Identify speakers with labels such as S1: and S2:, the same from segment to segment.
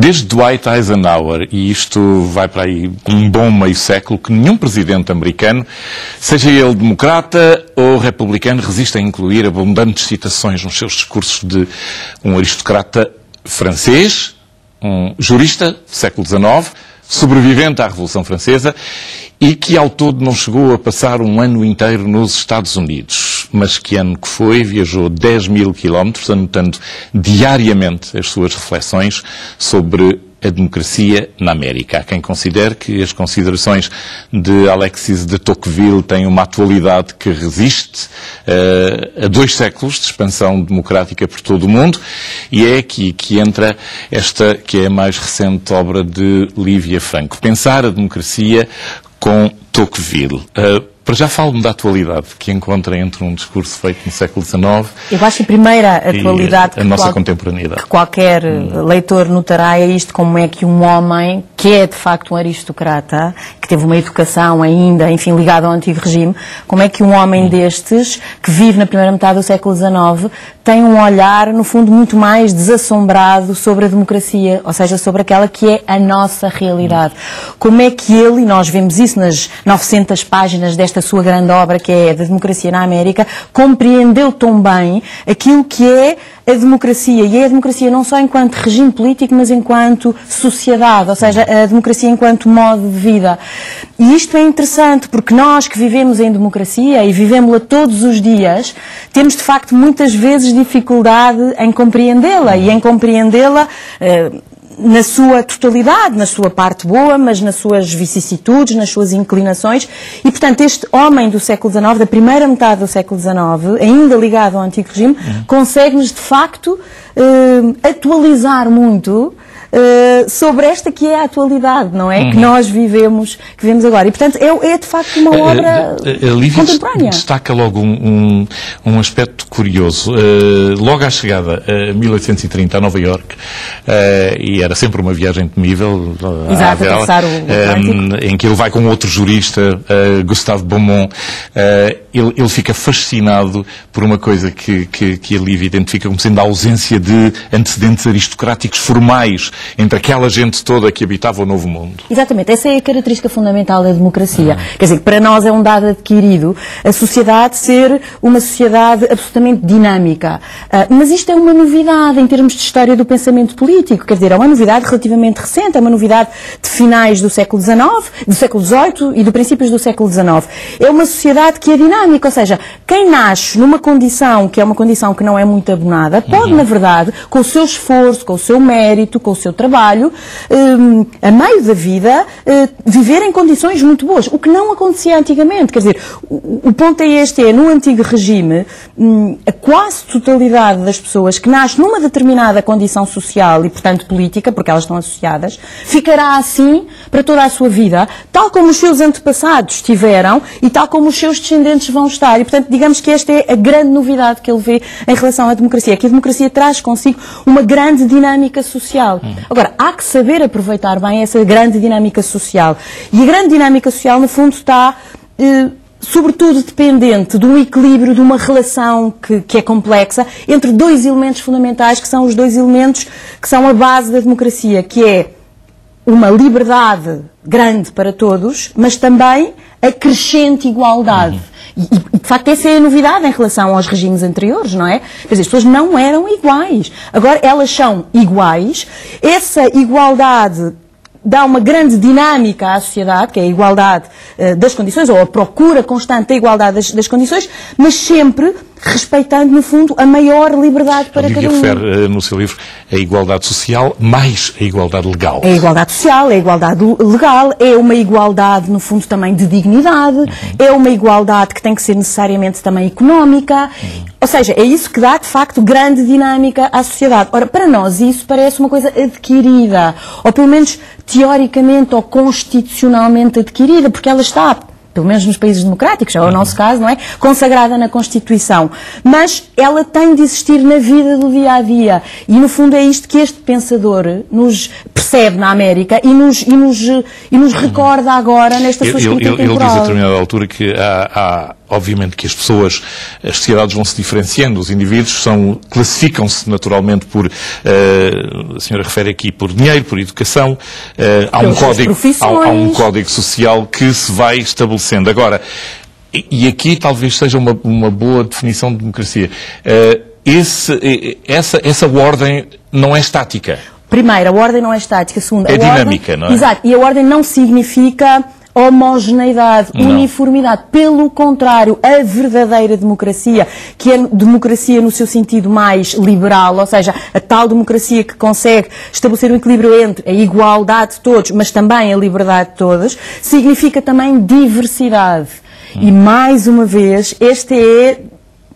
S1: desde Dwight Eisenhower, e isto vai para aí um bom meio século, que nenhum presidente americano, seja ele democrata ou republicano, resiste a incluir abundantes citações nos seus discursos de um aristocrata francês, um jurista do século XIX, sobrevivente à Revolução Francesa e que ao todo não chegou a passar um ano inteiro nos Estados Unidos, mas que ano que foi, viajou 10.000 quilómetros, anotando diariamente as suas reflexões sobre a democracia na América. Há quem considere que as considerações de Alexis de Tocqueville têm uma atualidade que resiste a 2 séculos de expansão democrática por todo o mundo, e é aqui que entra esta que é a mais recente obra de Lívia Franco, Pensar a Democracia com Tocqueville. Para já falo-me da atualidade que encontra entre um discurso feito no século XIX
S2: Eu acho que a primeira atualidade
S1: e a nossa contemporaneidade.
S2: Que qualquer leitor notará é isto, como é que um homem, que é de facto um aristocrata, que teve uma educação ainda, enfim, ligada ao antigo regime, como é que um homem destes, que vive na primeira metade do século XIX, tem um olhar, no fundo, muito mais desassombrado sobre a democracia, ou seja, sobre aquela que é a nossa realidade. Como é que ele, e nós vemos isso nas 900 páginas desta sua grande obra, que é a Democracia na América, compreendeu tão bem aquilo que é a democracia, e é a democracia não só enquanto regime político, mas enquanto sociedade, ou seja, a democracia enquanto modo de vida. E isto é interessante, porque nós que vivemos em democracia, e vivemos-la todos os dias, temos de facto muitas vezes dificuldade em compreendê-la, e em compreendê-la na sua totalidade, na sua parte boa, mas nas suas vicissitudes, nas suas inclinações. E, portanto, este homem do século XIX, da primeira metade do século XIX, ainda ligado ao antigo regime, consegue-nos, de facto, atualizar muito sobre esta que é a atualidade, não é? Que nós vivemos agora. E, portanto, é de facto uma obra contemporânea.
S1: Destaca logo um aspecto curioso. Logo à chegada, em 1830, a Nova Iorque, e era sempre uma viagem temível,
S2: exato, a atravessar o Atlântico,
S1: em que ele vai com outro jurista, Gustave Beaumont. Ele fica fascinado por uma coisa que a Lívia identifica como sendo a ausência de antecedentes aristocráticos formais entre aquela gente toda que habitava o Novo Mundo.
S2: Exatamente, essa é a característica fundamental da democracia. Quer dizer, para nós é um dado adquirido a sociedade ser uma sociedade absolutamente dinâmica. Mas isto é uma novidade em termos de história do pensamento político, quer dizer, é uma novidade relativamente recente, é uma novidade de finais do século XIX, do século XVIII e de princípios do século XIX. É uma sociedade que é dinâmica, ou seja, quem nasce numa condição que é uma condição que não é muito abonada, pode, na verdade, com o seu esforço, com o seu mérito, com o seu trabalho, a meio da vida, viver em condições muito boas, o que não acontecia antigamente. Quer dizer, o ponto é este, no antigo regime, a quase totalidade das pessoas que nascem numa determinada condição social e, portanto, política, porque elas estão associadas, ficará assim para toda a sua vida, tal como os seus antepassados tiveram e tal como os seus descendentes vão estar. E, portanto, digamos que esta é a grande novidade que ele vê em relação à democracia, que a democracia traz consigo uma grande dinâmica social. Agora, há que saber aproveitar bem essa grande dinâmica social. E a grande dinâmica social, no fundo, está sobretudo dependente de um equilíbrio, de uma relação que é complexa, entre 2 elementos fundamentais, que são os 2 elementos que são a base da democracia, que é uma liberdade grande para todos, mas também a crescente igualdade. E, de facto, essa é a novidade em relação aos regimes anteriores, não é? Quer dizer, as pessoas não eram iguais. Agora, elas são iguais. Essa igualdade dá uma grande dinâmica à sociedade, que é a igualdade das condições, ou a procura constante da igualdade das condições, mas sempre respeitando, no fundo, a maior liberdade para cada um.
S1: Refere no seu livro a igualdade social mais a igualdade legal.
S2: É a igualdade social, é a igualdade legal, é uma igualdade, no fundo, também de dignidade, é uma igualdade que tem que ser necessariamente também económica, ou seja, é isso que dá, de facto, grande dinâmica à sociedade. Ora, para nós isso parece uma coisa adquirida, ou pelo menos teoricamente ou constitucionalmente adquirida, porque ela está, pelo menos nos países democráticos, é o nosso caso, não é? Consagrada na Constituição. Mas ela tem de existir na vida do dia-a-dia. E, no fundo, é isto que este pensador nos percebe na América e nos recorda agora nesta sua escrita temporal.
S1: Ele diz a determinada altura que há obviamente que as sociedades vão se diferenciando, os indivíduos classificam-se naturalmente por, a senhora refere aqui, por dinheiro, por educação, há um código social que se vai estabelecendo. Agora, e aqui talvez seja uma boa definição de democracia, essa ordem não é estática.
S2: Primeiro, a ordem não é estática. Segundo,
S1: é dinâmica, não é?
S2: Exato, e a ordem não significa homogeneidade, uniformidade. Pelo contrário, a verdadeira democracia, que é democracia no seu sentido mais liberal, ou seja, a tal democracia que consegue estabelecer um equilíbrio entre a igualdade de todos, mas também a liberdade de todos, significa também diversidade. E, mais uma vez, esta é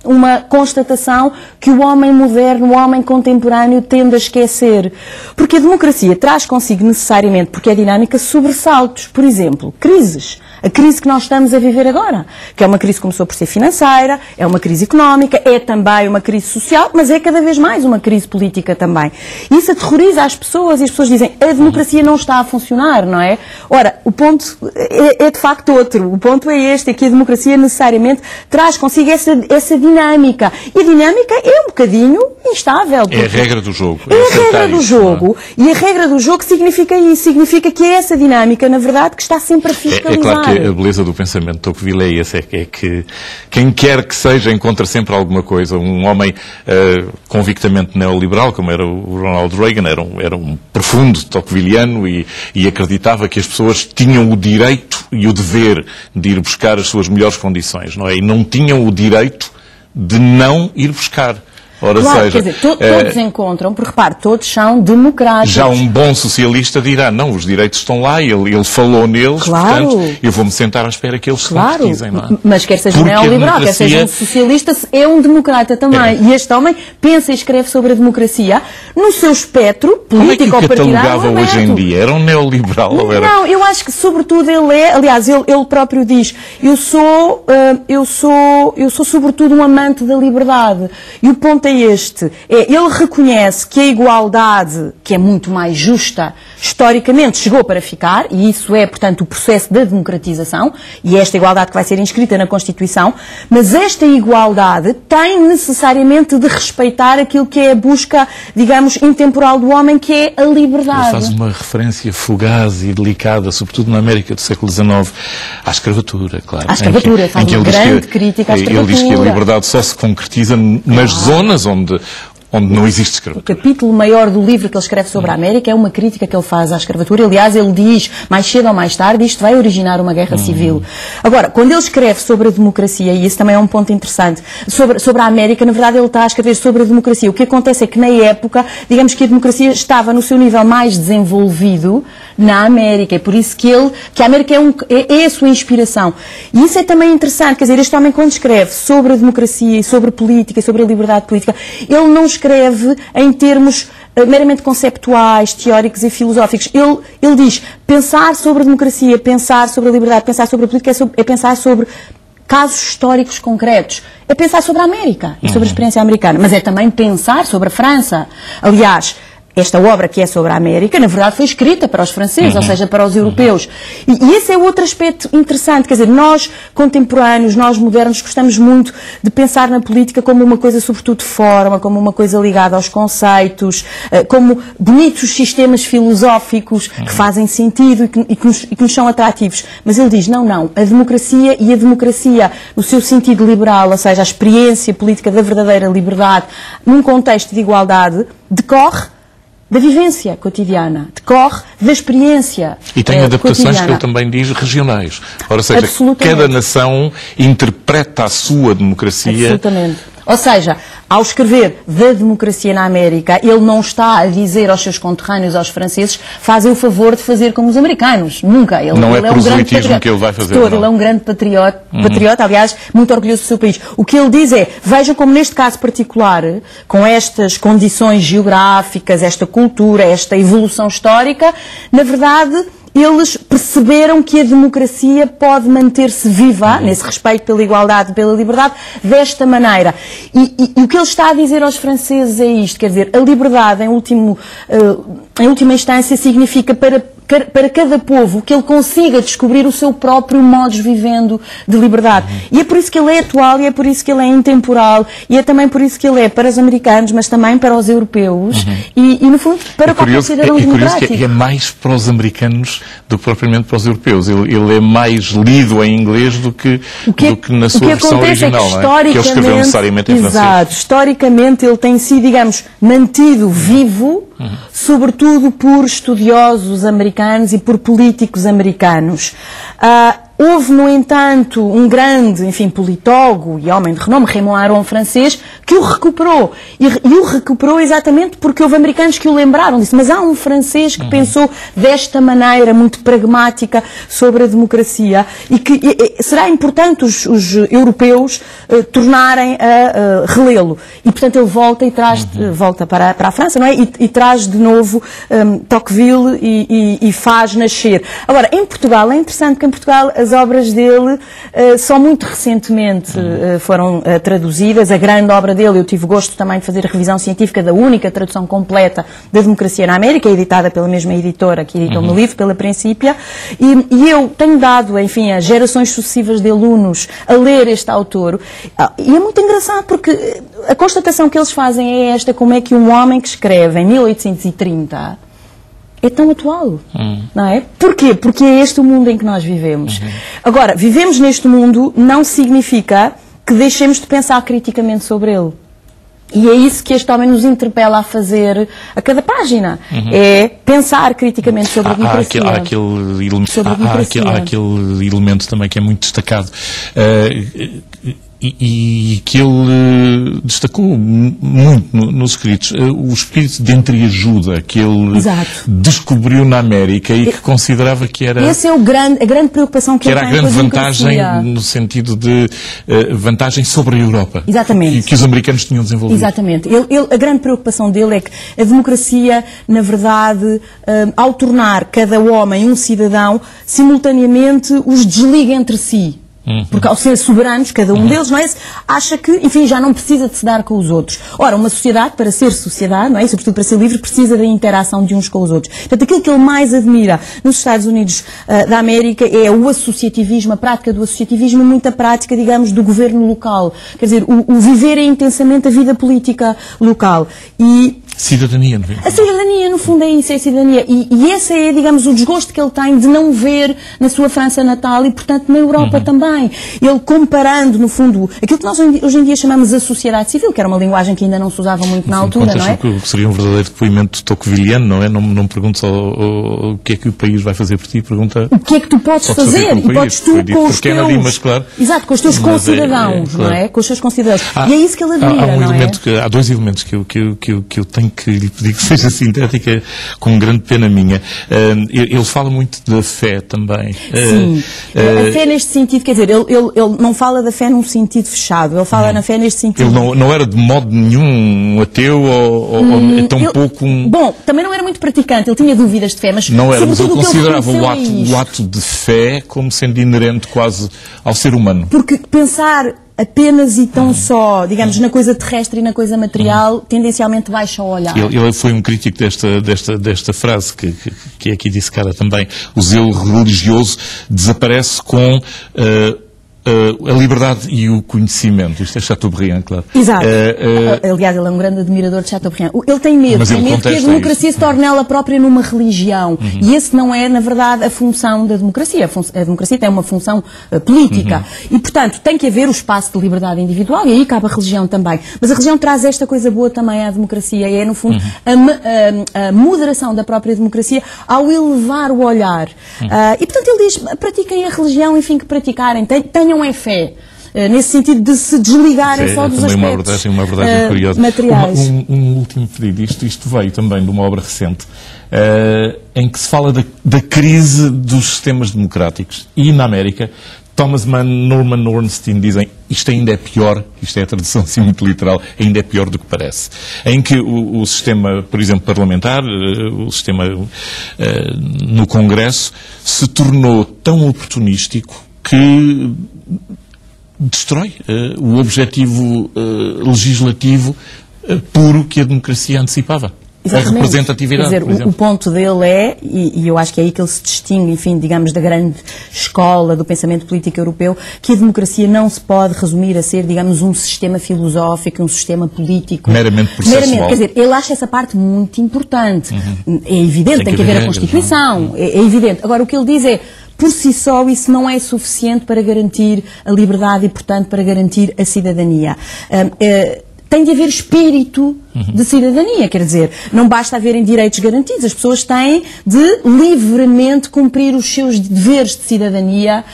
S2: uma constatação que o homem moderno, o homem contemporâneo tende a esquecer. Porque a democracia traz consigo necessariamente, porque é dinâmica, sobressaltos. Por exemplo, crises. A crise que nós estamos a viver agora, que é uma crise que começou por ser financeira, é uma crise económica, é também uma crise social, mas é cada vez mais uma crise política também. Isso aterroriza as pessoas e as pessoas dizem, a democracia não está a funcionar, não é? Ora, o ponto é de facto outro. O ponto é este, é que a democracia necessariamente traz consigo essa dinâmica. E a dinâmica é um bocadinho instável.
S1: É a regra do jogo.
S2: É a regra do jogo. E a regra do jogo significa isso. Significa que é essa dinâmica, na verdade, que está sempre a fiscalizar.
S1: É claro que a beleza do pensamento de Tocqueville é esse, é que quem quer que seja encontra sempre alguma coisa. Um homem convictamente neoliberal, como era o Ronald Reagan, era um profundo tocqueviliano e acreditava que as pessoas tinham o direito e o dever de ir buscar as suas melhores condições, não é? E não tinham o direito de não ir buscar. Ora,
S2: claro,
S1: seja,
S2: quer dizer, todos encontram, porque repare, todos são democráticos.
S1: Já um bom socialista dirá, não, os direitos estão lá, ele falou neles,
S2: claro.
S1: Portanto, eu vou-me sentar à espera que eles se concretizem. Não é?
S2: Mas quer seja neoliberal, quer seja um socialista, é um democrata também. E este homem pensa e escreve sobre a democracia no seu espectro político ou partidário.
S1: Como é que o catalogava hoje em dia? Era um neoliberal? Ou era...
S2: Não, eu acho que sobretudo ele é, aliás, ele próprio diz, eu sou sobretudo um amante da liberdade. E o ponto é este, ele reconhece que a igualdade, que é muito mais justa, historicamente chegou para ficar, e isso é, portanto, o processo da democratização, e esta igualdade que vai ser inscrita na Constituição, mas esta igualdade tem necessariamente de respeitar aquilo que é a busca, digamos, intemporal do homem, que é a liberdade.
S1: Ele faz uma referência fugaz e delicada, sobretudo na América do século XIX, à escravatura, claro.
S2: À escravatura, faz uma grande crítica à escravatura.
S1: Ele diz que a liberdade só se concretiza nas zonas onde não existe escravatura.
S2: O capítulo maior do livro que ele escreve sobre a América é uma crítica que ele faz à escravatura. Aliás, ele diz, mais cedo ou mais tarde, isto vai originar uma guerra civil. Agora, quando ele escreve sobre a democracia, e isso também é um ponto interessante, sobre a América, na verdade ele está a escrever sobre a democracia. O que acontece é que na época, digamos que a democracia estava no seu nível mais desenvolvido na América. É por isso que a América é a sua inspiração. E isso é também interessante, quer dizer, este homem quando escreve sobre a democracia e sobre a política e sobre a liberdade política, ele não escreve em termos meramente conceptuais, teóricos e filosóficos. Ele diz, pensar sobre a democracia, pensar sobre a liberdade, pensar sobre a política é pensar sobre casos históricos concretos. É pensar sobre a América e sobre a experiência americana, mas é também pensar sobre a França. Aliás, esta obra que é sobre a América, na verdade, foi escrita para os franceses, ou seja, para os europeus. E esse é outro aspecto interessante. Quer dizer, nós, contemporâneos, nós modernos, gostamos muito de pensar na política como uma coisa, sobretudo, de forma, como uma coisa ligada aos conceitos, como bonitos sistemas filosóficos que fazem sentido e que nos são atrativos. Mas ele diz, não, a democracia e a democracia, no seu sentido liberal, ou seja, a experiência política da verdadeira liberdade, num contexto de igualdade, decorre da vivência cotidiana, decorre da experiência
S1: e tem adaptações
S2: cotidiana.
S1: que ele também diz regionais. Ora, seja, cada nação interpreta a sua democracia.
S2: Absolutamente. Ou seja, ao escrever da democracia na América, ele não está a dizer aos seus conterrâneos, aos franceses, fazem o favor de fazer como os americanos. Nunca. Ele
S1: não
S2: é
S1: proselitismo um grande patriota, que ele vai fazer.
S2: Ele é um grande patriota, aliás, muito orgulhoso do seu país. O que ele diz é, vejam como neste caso particular, com estas condições geográficas, esta cultura, esta evolução histórica, na verdade, eles perceberam que a democracia pode manter-se viva, nesse respeito pela igualdade e pela liberdade, desta maneira. E o que ele está a dizer aos franceses é isto, quer dizer, a liberdade, em última instância, significa para cada povo que ele consiga descobrir o seu próprio modus vivendo de liberdade. E é por isso que ele é atual, e é por isso que ele é intemporal, e é também por isso que ele é para os americanos, mas também para os europeus, e no fundo, para qualquer cidadão democrático.
S1: É curioso que é mais para os americanos do que propriamente para os europeus. Ele é mais lido em inglês do que na sua versão original,
S2: é que
S1: ele escreveu necessariamente em francês.
S2: Exato. Historicamente ele tem sido, digamos, mantido vivo, sobretudo por estudiosos americanos e por políticos americanos. Houve, no entanto, um grande, politólogo e homem de renome, Raymond Aron, francês, que o recuperou. E o recuperou exatamente porque houve americanos que o lembraram disso. Mas há um francês que pensou desta maneira, muito pragmática, sobre a democracia e que será importante os europeus tornarem a relê-lo. E, portanto, ele volta e traz, volta para a França, não é? E traz de novo Tocqueville e faz nascer. Agora, em Portugal, é interessante que em Portugal as obras dele só muito recentemente foram traduzidas. A grande obra dele, eu tive o gosto também de fazer a revisão científica da única tradução completa da Democracia na América, editada pela mesma editora que editou o meu livro, pela Principia, e eu tenho dado, a gerações sucessivas de alunos a ler este autor, e é muito engraçado porque a constatação que eles fazem é esta: como é que um homem que escreve em 1830 é tão atual, não é? Porquê? Porque é este o mundo em que nós vivemos. Agora, vivemos neste mundo não significa que deixemos de pensar criticamente sobre ele. E é isso que este homem nos interpela a fazer a cada página. É pensar criticamente sobre a democracia.
S1: Há aquele elemento também que é muito destacado. E que ele destacou muito nos escritos, o espírito de entreajuda que ele descobriu na América e que considerava que era...
S2: Essa é a grande preocupação que ele tem com a
S1: grande vantagem no sentido de vantagem sobre a Europa.
S2: Exatamente.
S1: Que os americanos tinham desenvolvido.
S2: Exatamente. A grande preocupação dele é que a democracia, na verdade, ao tornar cada homem um cidadão, simultaneamente os desliga entre si. Porque ao ser soberanos, cada um deles, não é? Acha que, já não precisa de se dar com os outros. Ora, uma sociedade, para ser sociedade, não é? Sobretudo para ser livre, precisa da interação de uns com os outros. Portanto, aquilo que ele mais admira nos Estados Unidos da América é o associativismo, a prática do associativismo, muita prática, digamos, do governo local. Quer dizer, o viver intensamente a vida política local.
S1: Cidadania, não é?
S2: A cidadania, no fundo, é isso, é a cidadania. E esse é, digamos, o desgosto que ele tem de não ver na sua França natal e, portanto, na Europa também. Ele comparando, no fundo, aquilo que nós hoje em dia chamamos a sociedade civil, que era uma linguagem que ainda não se usava muito na altura, não é?
S1: Que seria um verdadeiro depoimento tocqueviliano, não é? Não pergunta o que é que o país vai fazer por ti, pergunta...
S2: O que é que tu podes fazer? E podes tu com os teus...
S1: Mas, claro,
S2: exato, com os teus concidadãos, não é? Com os seus concidadãos. E é isso que ele admira, não é?
S1: Há dois elementos que eu tenho que lhe pedir que seja sintética, com grande pena minha. Ele fala muito da fé também.
S2: Sim. A fé neste sentido, quer dizer, ele não fala da fé num sentido fechado, ele fala na fé neste sentido...
S1: Ele não era de modo nenhum ateu ou pouco um...
S2: Bom, também não era muito praticante, ele tinha dúvidas de fé, mas...
S1: Não era, mas ele considerava o ato de fé como sendo inerente quase ao ser humano.
S2: Porque pensar apenas e tão só, digamos, na coisa terrestre e na coisa material, tendencialmente baixa o olhar.
S1: Ele foi um crítico desta frase, que é aqui disse cara também. O zelo religioso desaparece com a liberdade e o conhecimento. Isto é Chateaubriand, claro.
S2: Exato. Aliás, ele é um grande admirador de Chateaubriand. Ele tem medo que a democracia se torne ela própria numa religião. E esse não é, na verdade, a função da democracia. A democracia tem uma função política. E, portanto, tem que haver o espaço de liberdade individual, e aí cabe a religião também. Mas a religião traz esta coisa boa também à democracia, e é, no fundo, a moderação da própria democracia ao elevar o olhar. E, portanto, ele diz, pratiquem a religião, enfim, que praticarem, tenham fé, nesse sentido de se desligarem só dos aspectos
S1: uma abordagem curiosa.
S2: Materiais.
S1: Um último pedido, isto veio também de uma obra recente, em que se fala da crise dos sistemas democráticos. E na América Thomas Mann, Norman Ornstein dizem isto ainda é pior, isto é a tradução assim muito literal, ainda é pior do que parece. Em que o sistema, por exemplo, parlamentar, o sistema no Congresso, se tornou tão oportunístico que destrói o objetivo legislativo puro que a democracia antecipava.
S2: Exatamente.
S1: A representatividade,
S2: quer dizer, o ponto dele é, e eu acho que é aí que ele se distingue, enfim, digamos, da grande escola do pensamento político europeu, que a democracia não se pode resumir a ser, digamos, um sistema filosófico, um sistema político.
S1: Meramente processual.
S2: Quer dizer, ele acha essa parte muito importante. É evidente, tem que haver a Constituição, é evidente. Agora, o que ele diz é, por si só, isso não é suficiente para garantir a liberdade e, portanto, para garantir a cidadania. Tem de haver espírito de cidadania, quer dizer, não basta haverem direitos garantidos, as pessoas têm de livremente cumprir os seus deveres de cidadania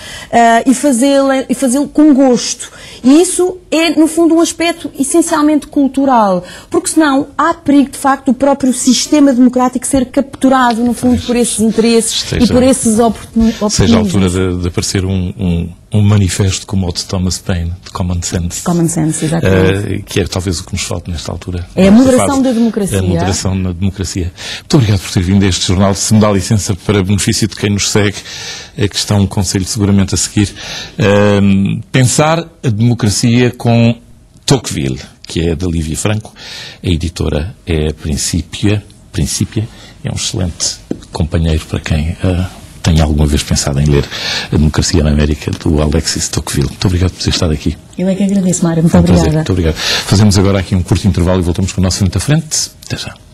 S2: e fazê-lo com gosto. E isso é, no fundo, um aspecto essencialmente cultural, porque senão há perigo, de facto, do próprio sistema democrático ser capturado, no fundo, por esses interesses e por esses oportunismos.
S1: Seja a altura de aparecer um manifesto como o de Thomas Paine, de Common Sense.
S2: Common Sense, exatamente.
S1: Que é talvez o que nos falta nesta altura.
S2: É a moderação da democracia.
S1: É a moderação na democracia. Muito obrigado por ter vindo a este jornal. Se me dá licença, para benefício de quem nos segue, que está um conselho seguramente a seguir, pensar a democracia com Tocqueville, que é da Lívia Franco. A editora é Principia, é um excelente companheiro para quem tenha alguma vez pensado em ler A Democracia na América, do Alexis Tocqueville. Muito obrigado por ter estado aqui.
S2: Eu é que agradeço, Mário. Muito obrigada.
S1: Muito obrigado. Fazemos agora aqui um curto intervalo e voltamos com o nosso frente a frente. Até já.